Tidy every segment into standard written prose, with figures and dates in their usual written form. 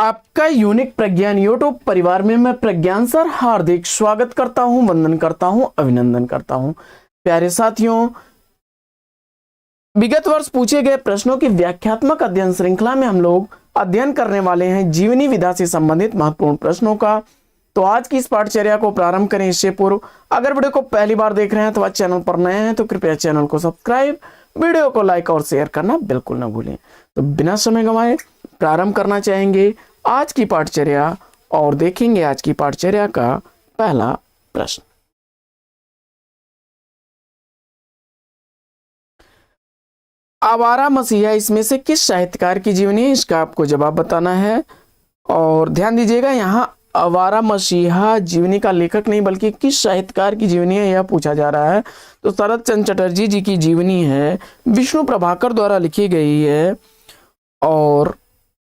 आपका यूनिक प्रज्ञान यूट्यूब परिवार में मैं प्रज्ञान सर हार्दिक स्वागत करता हूं, वंदन करता हूं, अभिनंदन करता हूं। प्यारे साथियों, विगत वर्ष पूछे गए प्रश्नों की व्याख्यात्मक अध्ययन श्रृंखला में हम लोग अध्ययन करने वाले हैं जीवनी विधा से संबंधित महत्वपूर्ण प्रश्नों का। तो आज की इस पाठचर्या को प्रारंभ करें इससे पूर्व अगर वीडियो को पहली बार देख रहे हैं तो आज चैनल पर नए हैं तो कृपया चैनल को सब्सक्राइब, वीडियो को लाइक और शेयर करना बिल्कुल ना भूलें। तो बिना समय गंवाए प्रारंभ करना चाहेंगे आज की पाठचर्या और देखेंगे आज की पाठचर्या का पहला प्रश्न। आवारा मसीहा इसमें से किस साहित्यकार की जीवनी है, इसका आपको जवाब बताना है। और ध्यान दीजिएगा, यहाँ आवारा मसीहा जीवनी का लेखक नहीं बल्कि किस साहित्यकार की जीवनी है यह पूछा जा रहा है। तो शरद चंद्र चटर्जी जी की जीवनी है, विष्णु प्रभाकर द्वारा लिखी गई है। और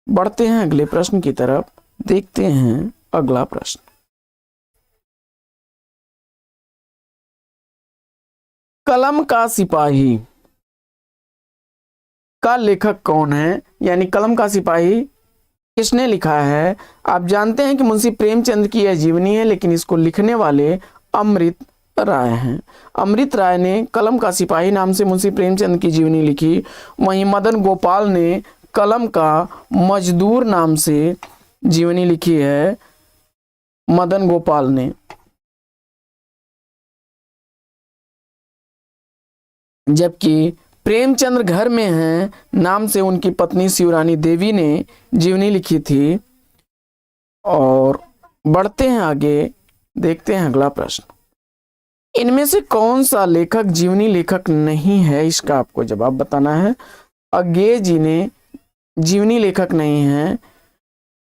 बढ़ते हैं अगले प्रश्न की तरफ, देखते हैं अगला प्रश्न। कलम का सिपाही का लेखक कौन है, यानी कलम का सिपाही किसने लिखा है। आप जानते हैं कि मुंशी प्रेमचंद की यह जीवनी है, लेकिन इसको लिखने वाले अमृत राय हैं। अमृत राय ने कलम का सिपाही नाम से मुंशी प्रेमचंद की जीवनी लिखी। वहीं मदन गोपाल ने कलम का मजदूर नाम से जीवनी लिखी है। मदन गोपाल ने, जबकि प्रेमचंद्र घर में हैं नाम से उनकी पत्नी शिवरानी देवी ने जीवनी लिखी थी। और बढ़ते हैं आगे, देखते हैं अगला प्रश्न। इनमें से कौन सा लेखक जीवनी लेखक नहीं है, इसका आपको जवाब बताना है। अज्ञेय जी ने जीवनी लेखक नहीं है।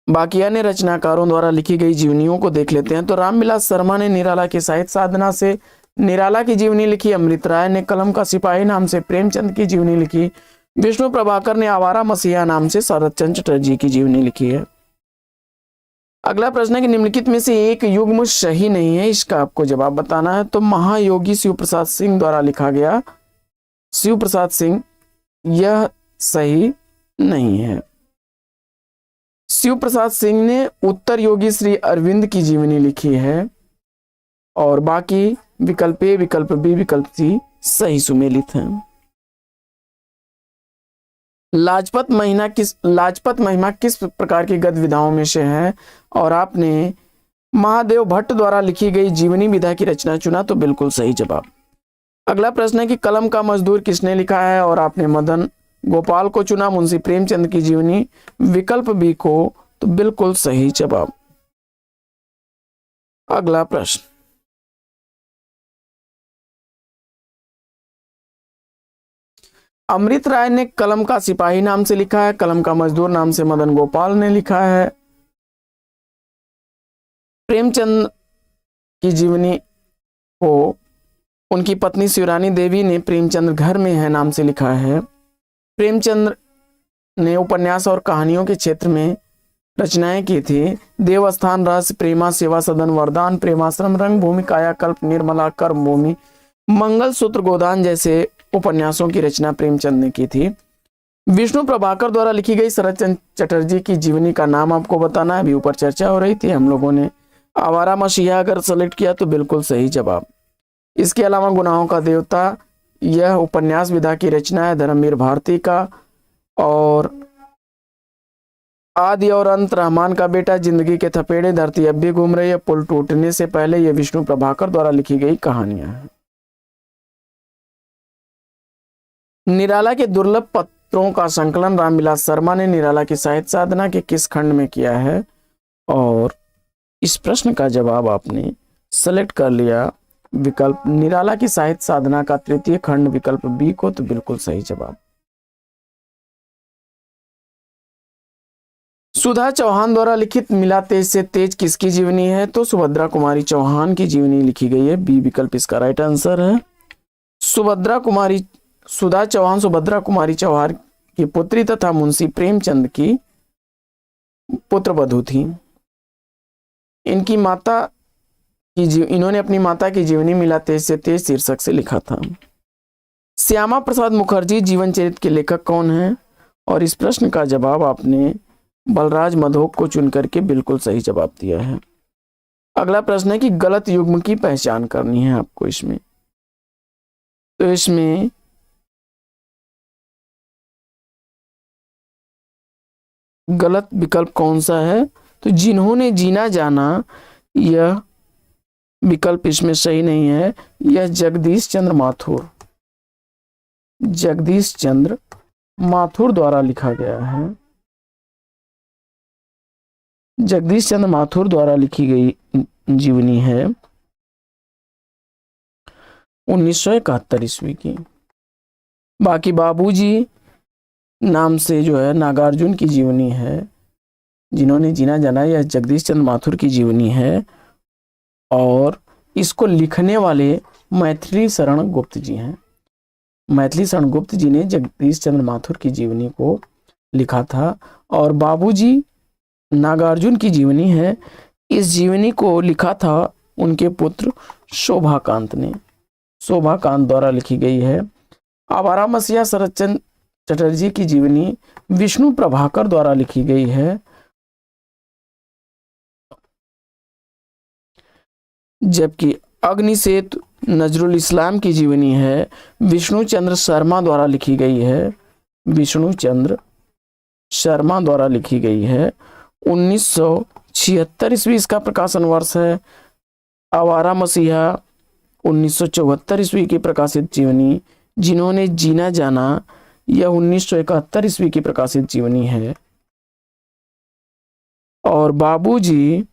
बाकी अन्य रचनाकारों द्वारा लिखी गई जीवनियों को देख लेते हैं। तो रामविलास शर्मा ने निराला की साहित्य साधना से निराला की जीवनी लिखी। अमृत राय ने कलम का सिपाही नाम से प्रेमचंद की जीवनी लिखी। विष्णु प्रभाकर ने आवारा मसीहा नाम से शरद चंद्र चटर्जी की जीवनी लिखी है। अगला प्रश्न है कि निम्नलिखित में से एक युग्म सही नहीं है, इसका आपको जवाब बताना है। तो महायोगी शिव प्रसाद सिंह द्वारा लिखा गया शिव प्रसाद सिंह, यह सही नहीं है। शिव प्रसाद सिंह ने उत्तर योगी श्री अरविंद की जीवनी लिखी है। और बाकी विकल्प ए, विकल्प बी, विकल्प सी सही सुमेलित हैं। लाजपत महिमा किस प्रकार की गद्य विधाओं में से है। और आपने महादेव भट्ट द्वारा लिखी गई जीवनी विधा की रचना चुना, तो बिल्कुल सही जवाब। अगला प्रश्न है कि कलम का मजदूर किसने लिखा है। और आपने मदन गोपाल को चुना, मुंशी प्रेमचंद की जीवनी विकल्प बी को, तो बिल्कुल सही जवाब। अगला प्रश्न, अमृत राय ने कलम का सिपाही नाम से लिखा है, कलम का मजदूर नाम से मदन गोपाल ने लिखा है। प्रेमचंद की जीवनी को उनकी पत्नी शिवरानी देवी ने प्रेमचंद्र घर में है नाम से लिखा है। प्रेमचंद्र ने उपन्यास और कहानियों के क्षेत्र में रचनाएं की थी। देवस्थान, रहस्य, प्रेमा, सेवा सदन, वरदान, प्रेमाश्रम, रंगभूमि, कायाकल्प, निर्मला, कर्मभूमि, मंगलसूत्र, गोदान जैसे उपन्यासों की रचना प्रेमचंद ने की थी। विष्णु प्रभाकर द्वारा लिखी गई शरद चंद्र चटर्जी की जीवनी का नाम आपको बताना है। अभी ऊपर चर्चा हो रही थी, हम लोगों ने आवारा मसीहा अगर सेलेक्ट किया तो बिल्कुल सही जवाब। इसके अलावा गुनाहों का देवता, यह उपन्यास विधा की रचना है धर्मवीर भारती का। और आदि और अंत, रहमान का बेटा, जिंदगी के थपेड़े, धरती अब भी घूम रही है, पुल टूटने से पहले, यह विष्णु प्रभाकर द्वारा लिखी गई कहानियां हैं। निराला के दुर्लभ पत्रों का संकलन रामविलास शर्मा ने निराला की साहित्य साधना के किस खंड में किया है। और इस प्रश्न का जवाब आपने सेलेक्ट कर लिया विकल्प निराला की साहित्य साधना का तृतीय खंड, विकल्प बी को, तो बिल्कुल सही जवाब। सुधा चौहान द्वारा लिखित मिला तेज से तेज किसकी जीवनी है। तो सुभद्रा कुमारी चौहान की जीवनी लिखी गई है। बी विकल्प इसका राइट आंसर है। सुधा चौहान सुभद्रा कुमारी चौहान की पुत्री तथा मुंशी प्रेमचंद की पुत्रवधू थी। इन्होंने अपनी माता की जीवनी मिला तेज से तेज शीर्षक से लिखा था। श्यामा प्रसाद मुखर्जी जीवन चरित्र के लेखक कौन हैं। और इस प्रश्न का जवाब आपने बलराज मधोक को चुन करके बिल्कुल सही जवाब दिया है। अगला प्रश्न है कि गलत युग्म की पहचान करनी है आपको इसमें। तो इसमें गलत विकल्प कौन सा है? तो जिन्होंने जीना जाना, यह विकल्प इसमें सही नहीं है। यह जगदीश चंद्र माथुर, जगदीश चंद्र माथुर द्वारा लिखा गया है। जगदीश चंद्र माथुर द्वारा लिखी गई जीवनी है 1971 ईस्वी की। बाकी बाबूजी नाम से जो है नागार्जुन की जीवनी है, जिन्होंने जीना जाना, यह जगदीश चंद्र माथुर की जीवनी है और इसको लिखने वाले मैथिली शरण गुप्त जी हैं। मैथिली शरण गुप्त जी ने जगदीश चंद्र माथुर की जीवनी को लिखा था और बाबूजी नागार्जुन की जीवनी है। इस जीवनी को लिखा था उनके पुत्र शोभाकांत ने, शोभाकांत द्वारा लिखी गई है। आवारा मसीहा शरद चंद्र चटर्जी की जीवनी विष्णु प्रभाकर द्वारा लिखी गई है। जबकि अग्निसेतु नजरुल इस्लाम की जीवनी है विष्णु चंद्र शर्मा द्वारा लिखी गई है। विष्णु चंद्र शर्मा द्वारा लिखी गई है। 1976 ईस्वी इसका प्रकाशन वर्ष है। आवारा मसीहा 1974 ईस्वी की प्रकाशित जीवनी जिन्होंने जीना जाना, यह 1971 ईस्वी की प्रकाशित जीवनी है। और बाबूजी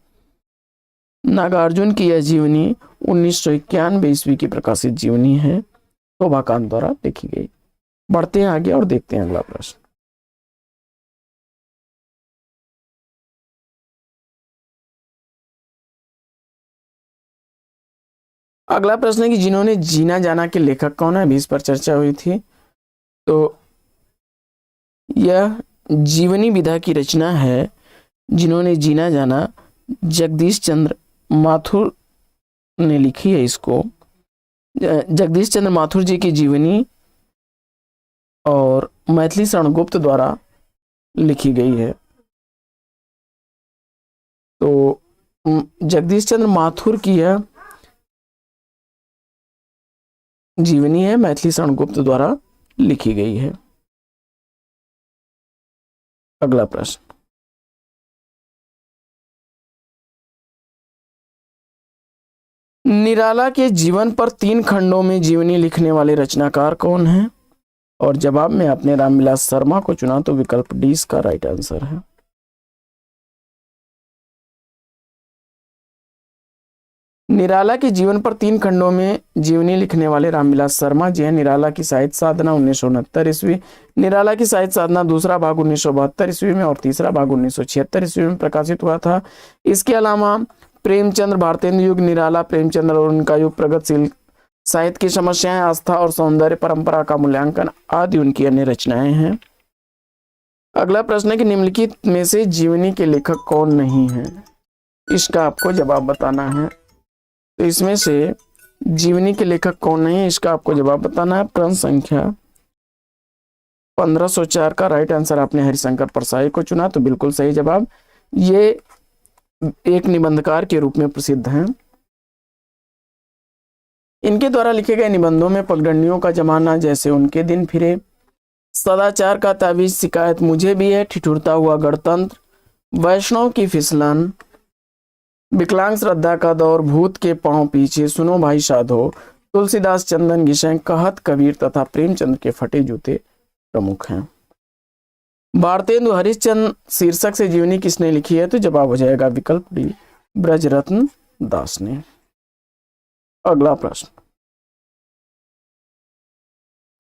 नागार्जुन की यह जीवनी 1991 ईस्वी की प्रकाशित जीवनी है, शोभाकांत द्वारा लिखी गई। बढ़ते हैं आगे और देखते हैं अगला प्रश्न। अगला प्रश्न है कि जिन्होंने जीना जाना के लेखक कौन है? अभी इस पर चर्चा हुई थी। तो यह जीवनी विधा की रचना है जिन्होंने जीना जाना, जगदीश चंद्र माथुर ने लिखी है इसको। जगदीश चंद्र माथुर जी की जीवनी और मैथिली शरण गुप्त द्वारा लिखी गई है। तो जगदीश चंद्र माथुर की यह जीवनी है, मैथिली शरण गुप्त द्वारा लिखी गई है। अगला प्रश्न, निराला के जीवन पर 3 खंडों में जीवनी लिखने वाले रचनाकार कौन हैं? और जवाब में आपने रामविलास शर्मा को चुना, तो विकल्प डी इसका राइट आंसर है। निराला के जीवन पर 3 खंडों में जीवनी लिखने वाले रामविलास शर्मा जी हैं। निराला की साहित्य साधना 1969 ईस्वी, निराला की साहित्य साधना दूसरा भाग 1972 ईस्वी में और तीसरा भाग 1976 ईस्वी में प्रकाशित हुआ था। इसके अलावा प्रेमचंद्र, भारतेंदु युग, निराला, प्रेमचंद्र और उनका युग, प्रगतिशील साहित्य की समस्याएं, आस्था और सौंदर्य, परंपरा का मूल्यांकन आदि उनकी अन्य रचनाएं हैं। अगला प्रश्न है कि निम्नलिखित में से जीवनी के लेखक कौन नहीं है? इसका आपको जवाब बताना है। तो इसमें से जीवनी के लेखक कौन नहीं है, इसका आपको जवाब बताना है। प्रश्न संख्या 1504 का राइट आंसर आपने हरिशंकर परसाई को चुना, तो बिल्कुल सही जवाब। ये एक निबंधकार के रूप में प्रसिद्ध हैं। इनके द्वारा लिखे गए निबंधों में पगडंडियों का जमाना, जैसे उनके दिन फिरे, सदाचार का ताबीज, शिकायत मुझे भी है, ठिठुरता हुआ गणतंत्र, वैष्णव की फिसलन, विकलांग श्रद्धा का दौर, भूत के पांव पीछे, सुनो भाई साधो, तुलसीदास, चंदन घिसैं, कहत कबीर तथा प्रेमचंद्र के फटे जूते प्रमुख हैं। भारतेंदु हरिश्चंद्र शीर्षक से जीवनी किसने लिखी है? तो जवाब हो जाएगा विकल्प डी, ब्रजरत्न दास ने। अगला प्रश्न,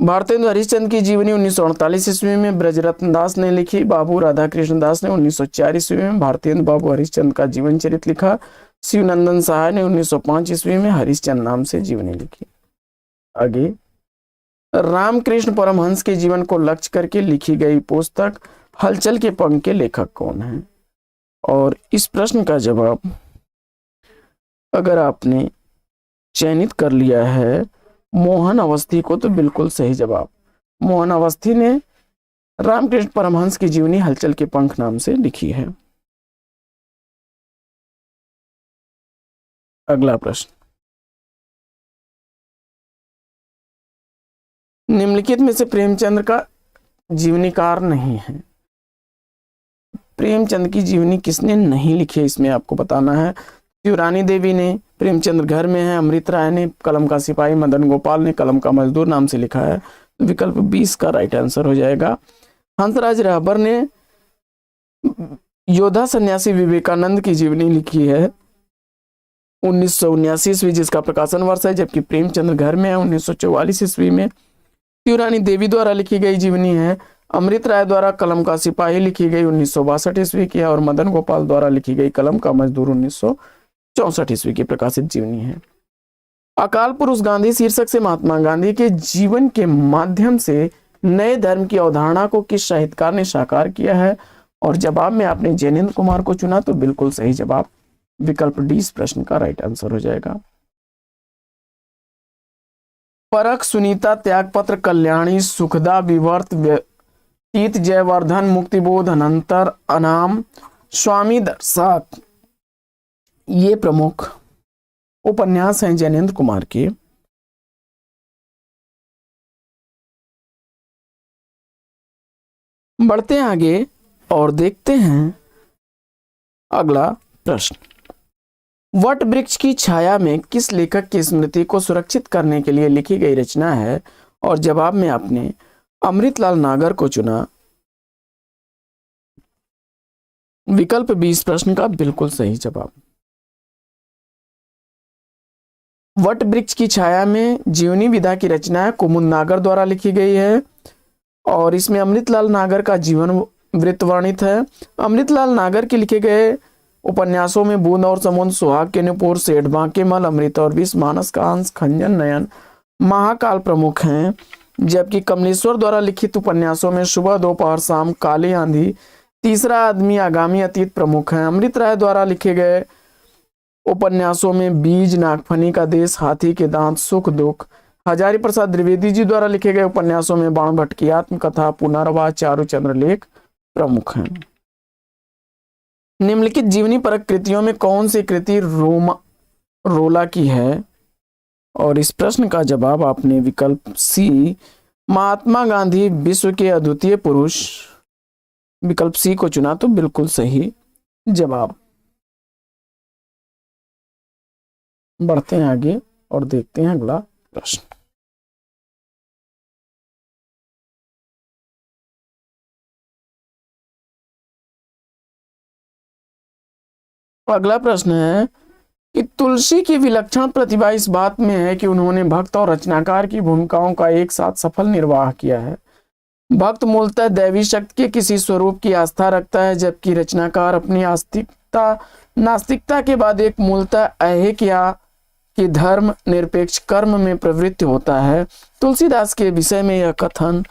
भारतेंदु हरिश्चंद्र की जीवनी 1948 ईस्वी में ब्रजरत्न दास ने लिखी। बाबू राधाकृष्ण दास ने 1904 ईस्वी में भारतेंदु बाबू हरिश्चंद्र का जीवन चरित्र लिखा। शिवनंदन सहाय ने 1905 ईस्वी में हरिश्चंद्र नाम से जीवनी लिखी। आगे, रामकृष्ण परमहंस के जीवन को लक्ष्य करके लिखी गई पुस्तक हलचल के पंख के लेखक कौन हैं? और इस प्रश्न का जवाब अगर आपने चयनित कर लिया है मोहन अवस्थी को, तो बिल्कुल सही जवाब। मोहन अवस्थी ने रामकृष्ण परमहंस की जीवनी हलचल के पंख नाम से लिखी है। अगला प्रश्न, निम्नलिखित में से प्रेमचंद्र का जीवनीकार नहीं है। प्रेमचंद की जीवनी किसने नहीं लिखी है, इसमें आपको बताना है। शिवरानी देवी ने, प्रेमचंद्र घर में है, अमृत राय ने, कलम का सिपाही, मदन गोपाल ने कलम का मजदूर नाम से लिखा है। विकल्प 20 का राइट आंसर हो जाएगा। हंसराज रहबर ने योद्धा सन्यासी विवेकानंद की जीवनी लिखी है 1979 ईस्वी, जिसका प्रकाशन वर्ष है, जबकि प्रेमचंद्र घर में है 1944 ईस्वी में। शिवरानी देवी द्वारा लिखी गई जीवनी है अमृत राय द्वारा कलम का सिपाही लिखी गई 1962 ईस्वी की है, और मदन गोपाल द्वारा लिखी गई कलम का मजदूर 1964 ईस्वी की प्रकाशित जीवनी है। अकाल पुरुष गांधी शीर्षक से महात्मा गांधी के जीवन के माध्यम से नए धर्म की अवधारणा को किस साहित्यकार ने साकार किया है, और जवाब में आपने जैनेन्द्र कुमार को चुना, तो बिल्कुल सही जवाब विकल्प डी इस प्रश्न का राइट आंसर हो जाएगा। परख, सुनीता, त्यागपत्र, कल्याणी, सुखदा, विवर्त, व्यतीत, जयवर्धन, मुक्तिबोध, अनंतर, अनाम, स्वामी दर्शक, ये प्रमुख उपन्यास हैं जैनेन्द्र कुमार के। बढ़ते हैं आगे और देखते हैं अगला प्रश्न, वट वृक्ष की छाया में किस लेखक की स्मृति को सुरक्षित करने के लिए लिखी गई रचना है, और जवाब में आपने अमृतलाल नागर को चुना। विकल्प 20 प्रश्न का बिल्कुल सही जवाब। वट वृक्ष की छाया में जीवनी विधा की रचना है कुमुद नागर द्वारा लिखी गई है, और इसमें अमृतलाल नागर का जीवन वृत्त वर्णित है। अमृतलाल नागर के लिखे गए उपन्यासों में बूंद और समुद्र, सुहाग के नुपुर, सेठ बांकेमल, अमृत और विष, मानस का अंश, खंजन, नयन, महाकाल प्रमुख हैं, जबकि कमलेश्वर द्वारा लिखित उपन्यासों में सुबह, दोपहर, शाम, काली आंधी, तीसरा आदमी, आगामी अतीत प्रमुख हैं। अमृत राय द्वारा लिखे गए उपन्यासों में बीज, नागफनी का देश, हाथी के दांत, सुख दुख। हजारी प्रसाद द्विवेदी जी द्वारा लिखे गए उपन्यासों में बाण भट्ट की आत्मकथा, पुनर्वास, चारुचंद्र लेख प्रमुख हैं। निम्नलिखित जीवनी परक कृतियों में कौन सी कृति रोला की है, और इस प्रश्न का जवाब आपने विकल्प सी, महात्मा गांधी विश्व के अद्वितीय पुरुष, विकल्प सी को चुना, तो बिल्कुल सही जवाब। बढ़ते हैं आगे और देखते हैं अगला प्रश्न। अगला प्रश्न है कि तुलसी की विलक्षण प्रतिभा इस बात में है कि उन्होंने भक्त और रचनाकार की भूमिकाओं का एक साथ सफल निर्वाह किया है। भक्त मूलतः दैवी शक्ति के किसी स्वरूप की आस्था रखता है, जबकि रचनाकार अपनी नास्तिकता के बाद एक मूलतः ऐहिक या कि धर्म निरपेक्ष कर्म में प्रवृत्त होता है। तुलसीदास के विषय में यह कथन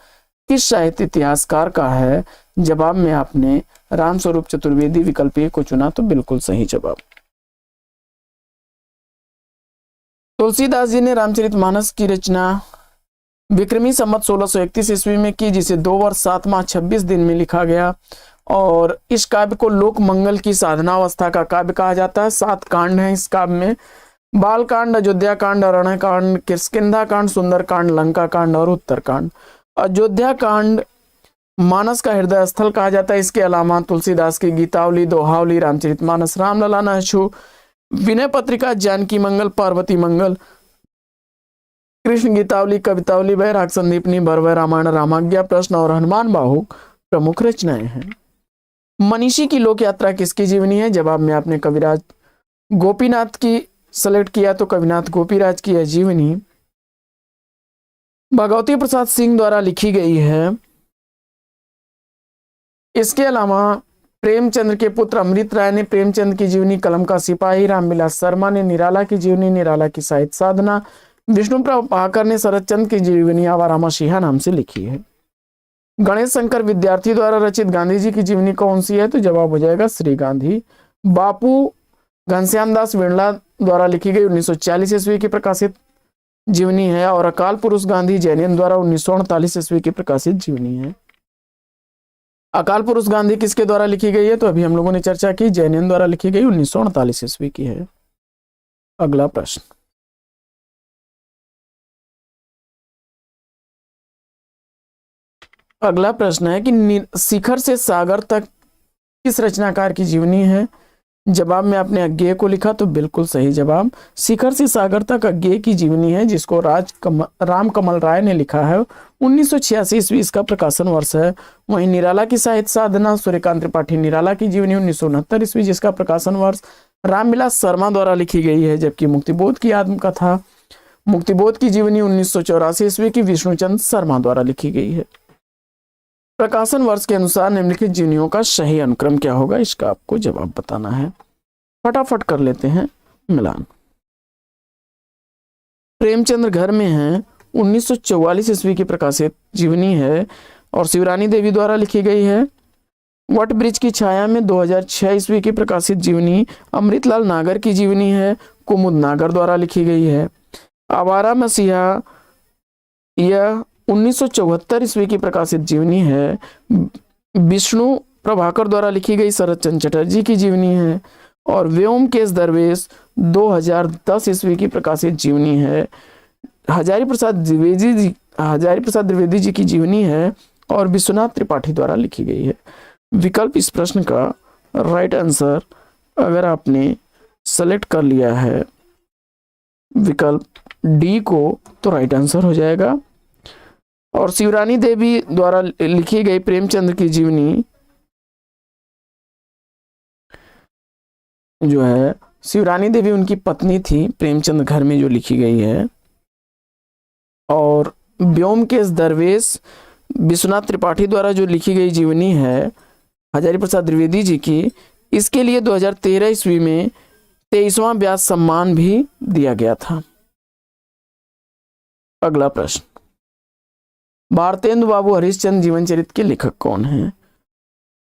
किस साहित्य इतिहासकार का है, जवाब में आपने रामस्वरूप चतुर्वेदी विकल्प ए को चुना, तो बिल्कुल सही जवाब। तुलसीदास जी ने रामचरितमानस की रचना विक्रमी संवत 1631 ईस्वी में की, जिसे 2 वर्ष 7 माह 26 दिन में लिखा गया, और इस काव्य को लोक मंगल की साधनावस्था का काव्य कहा जाता है। 7 कांड हैं इस काव्य में, बाल कांड, अयोध्या कांड, अरण्य कांड, किष्किंधा कांड, सुंदर कांड, लंका कांड और उत्तर कांड। अयोध्या कांड मानस का हृदय स्थल कहा जाता है। इसके अलावा तुलसीदास की गीतावली, दोहावली, रामचरितमानस, रामलला, नहछु, विनय पत्रिका, जानकी मंगल, पार्वती मंगल, कृष्ण गीतावली, कवितावली, वैराग संदीपनी, भरवय रामायण, रामाज्ञा प्रश्न और हनुमान बाहु प्रमुख रचनाएं हैं। मनीषी की लोक यात्रा किसकी जीवनी है, जवाब में आपने कविराज गोपीनाथ की सेलेक्ट किया, तो कविनाथ गोपीराज की यह जीवनी भगवती प्रसाद सिंह द्वारा लिखी गई है। इसके अलावा प्रेमचंद्र के पुत्र अमृत राय ने प्रेमचंद की जीवनी कलम का सिपाही, रामविलास शर्मा ने निराला की जीवनी, निराला की साहित्य साधना, विष्णु प्रभाकर ने शरद चंद्र की जीवनी आवारा मसीहा नाम से लिखी है। गणेश शंकर विद्यार्थी द्वारा रचित गांधी जी की जीवनी कौन सी है, तो जवाब हो जाएगा श्री गांधी। बापू घनश्याम दास बिड़ला द्वारा लिखी गई 1940 ईस्वी की प्रकाशित जीवनी है, और अकाल पुरुष गांधी जैनेन्द्र द्वारा 1948 ईस्वी की प्रकाशित जीवनी है। अकाल पुरुष गांधी किसके द्वारा लिखी गई है? तो अभी हम लोगों ने चर्चा की, जैनियन द्वारा लिखी गई, 1948 ईस्वी की है। अगला प्रश्न, अगला प्रश्न है कि शिखर से सागर तक किस रचनाकार की जीवनी है? जवाब में आपने अज्ञेय को लिखा, तो बिल्कुल सही जवाब। शिखर से सागर तक अज्ञेय की जीवनी है, जिसको राम कमल राय ने लिखा है। 1986 ईस्वी इसका प्रकाशन वर्ष है। वहीं निराला की साहित्य साधना, सूर्यकांत त्रिपाठी निराला की जीवनी 1969 ईस्वी, जिसका प्रकाशन वर्ष रामविलास शर्मा द्वारा लिखी गई है। जबकि मुक्तिबोध की आत्मकथा, मुक्तिबोध की जीवनी 1984 ईस्वी की विष्णुचंद शर्मा द्वारा लिखी गई है। प्रकाशन वर्ष के अनुसार निम्नलिखित जीवनियों का सही अनुक्रम क्या होगा? इसका आपको जवाब बताना है। फटाफट कर लेते हैं मिलान। प्रेमचंद्र घर में है 1944 ईस्वी की प्रकाशित जीवनी है और शिवरानी देवी द्वारा लिखी गई है। वट ब्रिज की छाया में 2006 ईस्वी की प्रकाशित जीवनी अमृतलाल नागर की जीवनी है, कुमुद नागर द्वारा लिखी गई है। आवारा मसीहा यह 1974 ईस्वी की प्रकाशित जीवनी है, विष्णु प्रभाकर द्वारा लिखी गई शरद चंद्र चटर्जी की जीवनी है। और व्योमकेश दरवेश 2010 ईस्वी की प्रकाशित जीवनी है, हजारी प्रसाद द्विवेदी जी की जीवनी है और विश्वनाथ त्रिपाठी द्वारा लिखी गई है। विकल्प इस प्रश्न का राइट आंसर अगर आपने सेलेक्ट कर लिया है विकल्प डी को, तो राइट आंसर हो जाएगा। और शिवरानी देवी द्वारा लिखी गई प्रेमचंद्र की जीवनी जो है, शिवरानी देवी उनकी पत्नी थी, प्रेमचंद घर में जो लिखी गई है। और व्योमकेश दरवेश विश्वनाथ त्रिपाठी द्वारा जो लिखी गई जीवनी है हजारी प्रसाद द्विवेदी जी की, इसके लिए 2013 ईस्वी में 23वां व्यास सम्मान भी दिया गया था। अगला प्रश्न, भारतेंदु बाबू हरिश्चंद्र जीवन चरित्र के लेखक कौन हैं?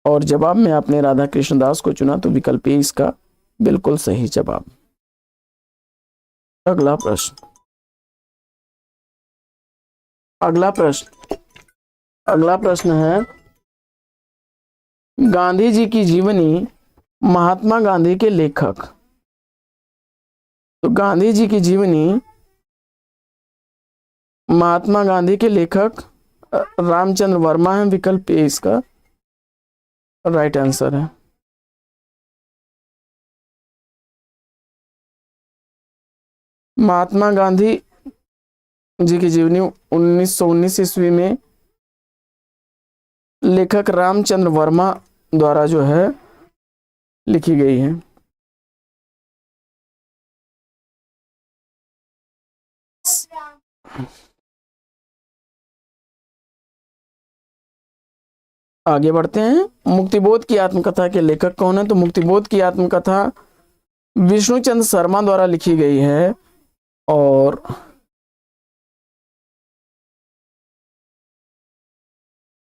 और जवाब में आपने राधा कृष्ण दास को चुना, तो विकल्प ए इसका बिल्कुल सही जवाब। अगला प्रश्न, अगला प्रश्न है गांधी जी की जीवनी महात्मा गांधी के लेखक। तो गांधी जी की जीवनी महात्मा गांधी के लेखक रामचंद्र वर्मा है, विकल्प ए इसका राइट आंसर है। महात्मा गांधी जी की जीवनी 1919 ईस्वी में लेखक रामचंद्र वर्मा द्वारा जो है लिखी गई है। आगे बढ़ते हैं। मुक्तिबोध की आत्मकथा के लेखक कौन है? तो मुक्तिबोध की आत्मकथा विष्णुचंद शर्मा द्वारा लिखी गई है और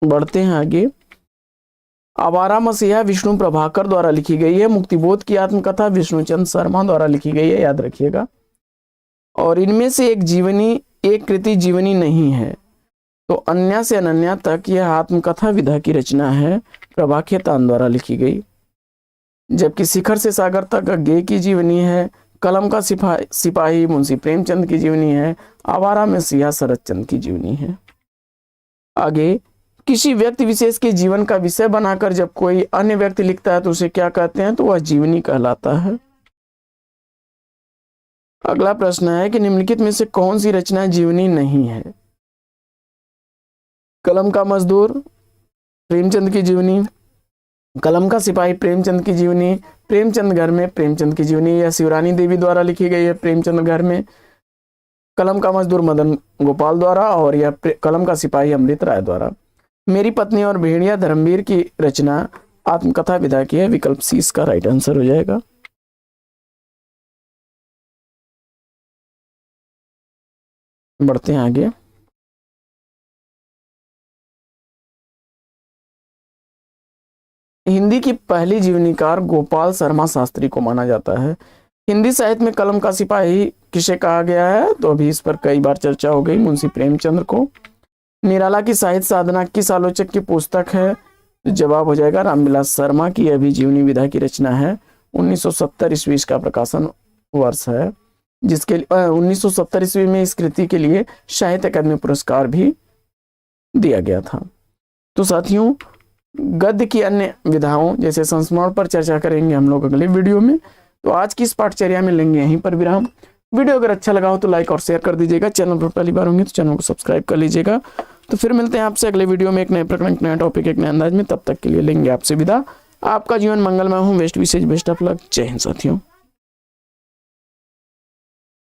बढ़ते हैं आगे। आवारा मसीहा विष्णु प्रभाकर द्वारा लिखी गई है। मुक्तिबोध की आत्मकथा विष्णुचंद शर्मा द्वारा लिखी गई है, याद रखिएगा। और इनमें से एक कृति जीवनी नहीं है, तो अन्या से अनन्या तक यह आत्मकथा विधा की रचना है, प्रभा खेतान द्वारा लिखी गई। जबकि शिखर से सागर तक अज्ञेय की जीवनी है, कलम का सिपाही मुंशी प्रेमचंद की जीवनी है, आवारा में सिया शरद चंद की जीवनी है। आगे, किसी व्यक्ति विशेष के जीवन का विषय बनाकर जब कोई अन्य व्यक्ति लिखता है तो उसे क्या कहते हैं? तो वह जीवनी कहलाता है। अगला प्रश्न है कि निम्नलिखित में से कौन सी रचना जीवनी नहीं है? कलम का मजदूर प्रेमचंद की जीवनी, कलम का सिपाही प्रेमचंद की जीवनी, प्रेमचंद घर में प्रेमचंद की जीवनी, या शिवरानी देवी द्वारा लिखी गई है प्रेमचंद घर में, कलम का मजदूर मदन गोपाल द्वारा, और यह कलम का सिपाही अमृत राय द्वारा। मेरी पत्नी और भेड़िया धर्मवीर की रचना आत्मकथा विधा की है, विकल्प सी इसका राइट आंसर हो जाएगा। बढ़ते हैं आगे। हिंदी की पहली जीवनीकार गोपाल शर्मा शास्त्री को माना जाता है। हिंदी साहित्य में कलम का सिपाही किसे कहा गया है? तो अभी इस पर कई बार चर्चा हो गई, मुंशी प्रेमचंद्र को। निराला की साहित्य साधना किस आलोचक की पुस्तक है? तो जवाब हो जाएगा रामविलास शर्मा की यह भी जीवनी विधा की रचना है। 1970 ईस्वी का प्रकाशन वर्ष है, जिसके 1970 ईस्वी में इस कृति के लिए साहित्य अकादमी पुरस्कार भी दिया गया था। तो साथियों, गद्य की अन्य विधाओं जैसे संस्मरण पर चर्चा करेंगे हम लोग अगले वीडियो में। तो आज की इस पाठचर्या में लेंगे यहीं पर विराम। वीडियो अगर अच्छा लगा हो तो लाइक और शेयर कर दीजिएगा। चैनल पर पहली बार होंगे तो चैनल को सब्सक्राइब कर लीजिएगा। तो फिर मिलते हैं आपसे अगले वीडियो में एक नए प्रकरण, एक नया टॉपिक, एक नए अंदाज में। तब तक के लिए लेंगे आपसे विदा। आपका जीवन मंगलमय हो। बेस्ट विशेष बेस्ट ऑफ लक। जय हिंद साथियों।